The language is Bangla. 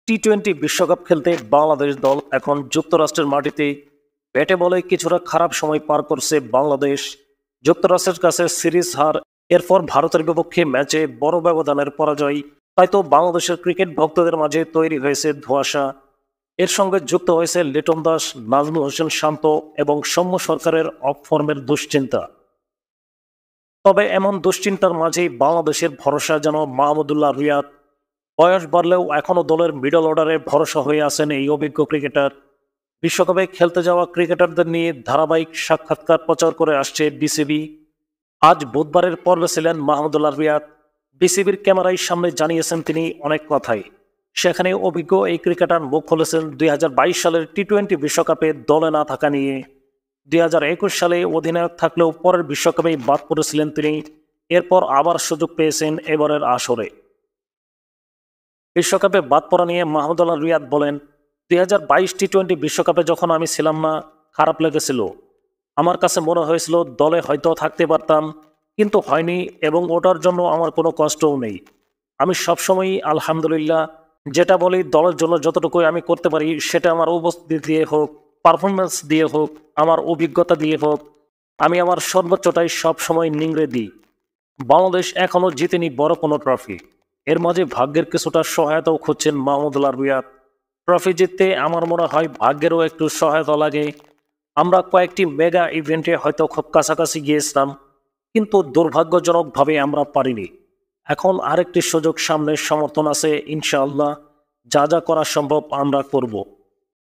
টি-20 বিশ্বকাপ খেলতে বাংলাদেশ দল এখন যুক্তরাষ্ট্রের মাটিতে ব্যাটে বলে কিছুটা খারাপ সময় পার করছে বাংলাদেশ। যুক্তরাষ্ট্রের কাছে সিরিজ হার, এরপর ভারতের বিপক্ষে ম্যাচে বড় ব্যবধানের পরাজয়। তাই তো বাংলাদেশের ক্রিকেট ভক্তদের মাঝে তৈরি হয়েছে ধোঁয়াশা। এর সঙ্গে যুক্ত হয়েছে লিটন দাস, নাজমুল হোসেন শান্ত এবং সৌম্য সরকারের অফ ফর্মের দুশ্চিন্তা। তবে এমন দুশ্চিন্তার মাঝেই বাংলাদেশের ভরসা যেন মাহমুদুল্লাহ রিয়াদ। বয়স বাড়লেও এখনও দলের মিডল অর্ডারে ভরসা হয়ে আছেন এই অভিজ্ঞ ক্রিকেটার। বিশ্বকাপে খেলতে যাওয়া ক্রিকেটারদের নিয়ে ধারাবাহিক সাক্ষাৎকার প্রচার করে আসছে বিসিবি। আজ বুধবারের পর্বে ছিলেন মাহমুদুল্লাহ রিয়াদ। বিসিবির ক্যামেরার সামনে জানিয়েছেন তিনি অনেক কথাই। সেখানে অভিজ্ঞ এই ক্রিকেটার মুখ খুলেছেন 2022 সালের টি-20 বিশ্বকাপে দলে না থাকা নিয়ে। 2021 সালে অধিনায়ক থাকলেও পরের বিশ্বকাপেই বাদ পড়েছিলেন তিনি। এরপর আবার সুযোগ পেয়েছেন এবারের আসরে। বিশ্বকাপে বাদ পড়া নিয়ে মাহমুদুল্লাহ রিয়াদ বলেন, 2022 টি-20 বিশ্বকাপে যখন আমি ছিলাম না, খারাপ লেগেছিল। আমার কাছে মনে হয়েছিল দলে হয়তো থাকতে পারতাম, কিন্তু হয়নি, এবং ওটার জন্য আমার কোনো কষ্টও নেই। আমি সবসময়ই আলহামদুলিল্লাহ যেটা বলি, দলের জন্য যতটুকু আমি করতে পারি সেটা আমার উপস্থিতি দিয়ে হোক, পারফরমেন্স দিয়ে হোক, আমার অভিজ্ঞতা দিয়ে হোক, আমি আমার সর্বোচ্চটাই সবসময় নিংড়ে দিই। বাংলাদেশ এখনও জিতেনি বড় কোনো ট্রফি। এর মাঝে ভাগ্যের কিছুটা সহায়তাও খুঁজছেন মাহমুদুল্লাহ রিয়াদ। ট্রফি জিততে আমার মনে হয় ভাগ্যেরও একটু সহায়তা লাগে। আমরা কয়েকটি মেগা ইভেন্টে হয়তো খুব কাছাকাছি গিয়েছিলাম, কিন্তু দুর্ভাগ্যজনকভাবে আমরা পারিনি। এখন আরেকটি সুযোগ সামনে, সমর্থন আছে, ইনশাআল্লাহ যা যা করা সম্ভব আমরা করব।